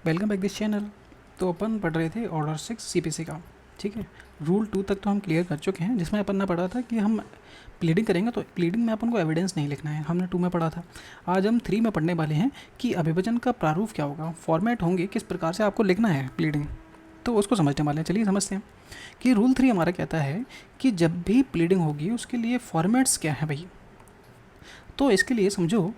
Welcome back this channel. तो अपन पढ़ रहे थे ऑर्डर 6 सीपीसी का। ठीक है, रूल 2 तक तो हम क्लियर कर चुके हैं, जिसमें अपन ने पढ़ा था कि हम प्लीडिंग करेंगे तो प्लीडिंग में अपन को एविडेंस नहीं लिखना है, हमने 2 में पढ़ा था। आज हम 3 में पढ़ने वाले हैं कि अभिवचन का प्रारूप क्या होगा, फॉर्मेट होंगे, किस प्रकार से आपको लिखना है प्लीडिंग, तो उसको समझने वाले हैं। चलिए समझते हैं कि रूल 3 हमारा कहता है कि जब भी प्लीडिंग होगी उसके लिए फॉर्मेट्स क्या है भाई। तो इसके लिए समझो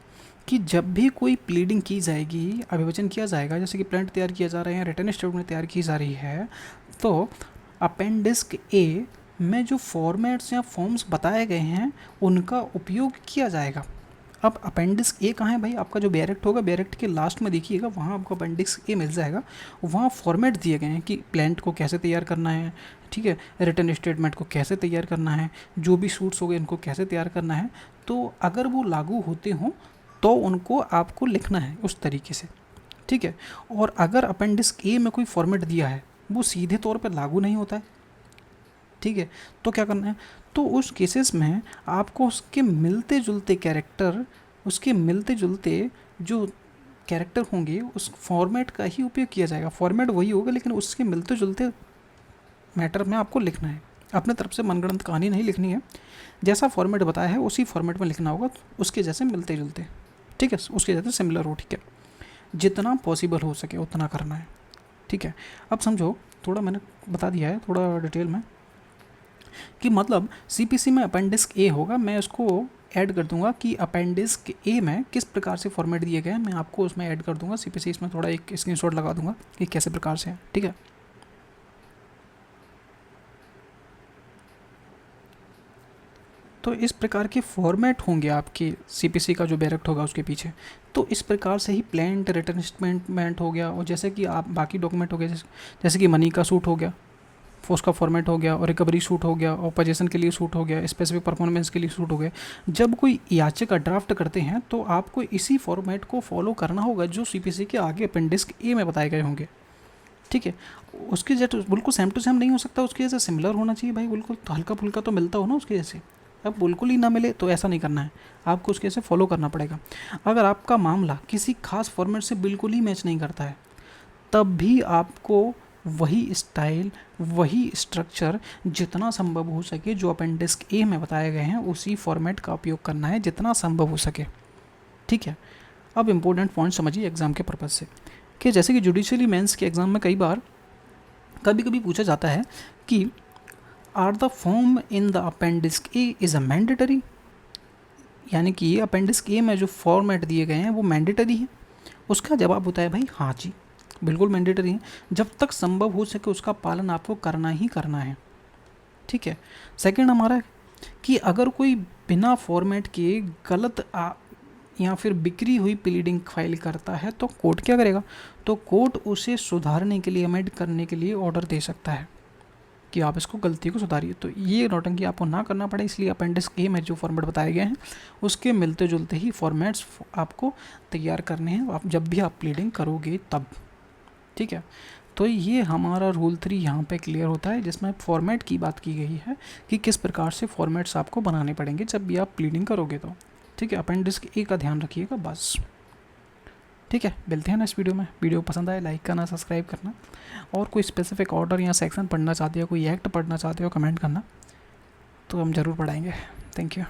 कि जब भी कोई प्लीडिंग की जाएगी, अभिवचन किया जाएगा, जैसे कि प्लेंट तैयार किया जा रहा है या रिटर्न स्टेटमेंट तैयार की जा रही है, तो अपेंडिक्स ए में जो फॉर्मेट्स या फॉर्म्स बताए गए हैं उनका उपयोग किया जाएगा। अब अपेंडिक्स ए कहाँ है भाई, आपका जो बैरेक्ट होगा, बैरेक्ट के लास्ट में देखिएगा, वहाँ आपको अपेंडिक्स ए मिल जाएगा। वहाँ फॉर्मेट दिए गए हैं कि प्लेंट को कैसे तैयार करना है, ठीक है, रिटर्न स्टेटमेंट को कैसे तैयार करना है, जो भी सूट्स हो गए इनको कैसे तैयार करना है। तो अगर वो लागू होते हों तो उनको आपको लिखना है उस तरीके से, ठीक है। और अगर अपेंडिक्स ए में कोई फॉर्मेट दिया है वो सीधे तौर पर लागू नहीं होता है, ठीक है, तो क्या करना है, तो उस केसेस में आपको उसके मिलते जुलते कैरेक्टर, उसके मिलते जुलते जो कैरेक्टर होंगे उस फॉर्मेट का ही उपयोग किया जाएगा। फॉर्मेट वही होगा लेकिन उसके मिलते जुलते मैटर में आपको लिखना है। अपने तरफ से मनगढ़ंत कहानी नहीं लिखनी है, जैसा फॉर्मेट बताया है उसी फॉर्मेट में लिखना होगा, उसके जैसे मिलते जुलते, ठीक है, उसके जैसे सिमिलर हो, ठीक है। जितना पॉसिबल हो सके उतना करना है, ठीक है। अब समझो, थोड़ा मैंने बता दिया है थोड़ा डिटेल में कि मतलब सीपीसी में अपेंडिक्स ए होगा, मैं उसको ऐड कर दूंगा कि अपेंडिक्स ए में किस प्रकार से फॉर्मेट दिए गए हैं, मैं आपको उसमें ऐड कर दूंगा सीपीसी, इसमें थोड़ा एक स्क्रीनशॉट लगा दूंगा कि कैसे प्रकार से है, ठीक है। तो इस प्रकार के फॉर्मेट होंगे आपके सीपीसी का जो बैरेक्ट होगा उसके पीछे। तो इस प्रकार से ही प्लेंट रिटर्न स्टेटमेंट हो गया, और जैसे कि आप बाकी डॉक्यूमेंट हो गए, जैसे कि मनी का सूट हो गया, उसका फॉर्मेट हो गया, और रिकवरी सूट हो गया, और पोजीशन के लिए सूट हो गया, स्पेसिफिक परफॉर्मेंस के लिए सूट हो गया। जब कोई याचिका ड्राफ्ट करते हैं तो आपको इसी फॉर्मेट को फॉलो करना होगा जो सीपीसी के आगे अपेंडिक्स ए में बताए गए होंगे, ठीक है। उसके जैसे बिल्कुल सेम टू सेम नहीं हो सकता, उसके जैसे सिमिलर होना चाहिए भाई, बिल्कुल तो हल्का फुल्का तो मिलता हो ना उसके जैसे। अब बिल्कुल ही ना मिले तो ऐसा नहीं करना है, आपको उसके जैसे फॉलो करना पड़ेगा। अगर आपका मामला किसी खास फॉर्मेट से बिल्कुल ही मैच नहीं करता है तब भी आपको वही स्टाइल, वही स्ट्रक्चर जितना संभव हो सके जो अपेंडिक्स ए में बताए गए हैं उसी फॉर्मेट का उपयोग करना है जितना संभव हो सके, ठीक है। अब इम्पोर्टेंट पॉइंट समझिए एग्जाम के पर्पज़ से, कि जैसे कि जुडिशियली मेंस के एग्ज़ाम में कभी कभी पूछा जाता है कि are the form in the appendix A is a mandatory, यानी कि अपेंडिक्स ए में जो फॉर्मेट दिए गए हैं वो मैंडेटरी है। उसका जवाब होता है भाई हाँ जी, बिल्कुल मैंडेटरी है, जब तक संभव हो सके उसका पालन आपको करना ही करना है, ठीक है। सेकंड हमारा कि अगर कोई बिना फॉर्मेट के गलत या फिर बिक्री हुई प्लीडिंग फाइल करता है तो कोर्ट क्या करेगा, तो कोर्ट उसे सुधारने के लिए, अमेंड करने के लिए ऑर्डर दे सकता है कि आप इसको गलती को सुधारिए। तो ये नौटंकी आपको ना करना पड़े, इसलिए अपेंडिक्स ए में जो फॉर्मेट बताए गए हैं उसके मिलते जुलते ही फॉर्मेट्स आपको तैयार करने हैं आप जब भी आप प्लीडिंग करोगे तब, ठीक है। तो ये हमारा रूल 3 यहाँ पे क्लियर होता है, जिसमें फॉर्मेट की बात की गई है कि किस प्रकार से फॉर्मेट्स आपको बनाने पड़ेंगे जब भी आप प्लीडिंग करोगे तो, ठीक है। अपेंडिक्स ए का ध्यान रखिएगा बस, ठीक है। मिलते हैं ना इस वीडियो में। वीडियो पसंद आए लाइक करना, सब्सक्राइब करना, और कोई स्पेसिफिक ऑर्डर या सेक्शन पढ़ना चाहते हो, कोई एक्ट पढ़ना चाहते हो, कमेंट करना, तो हम ज़रूर पढ़ाएंगे। Thank you.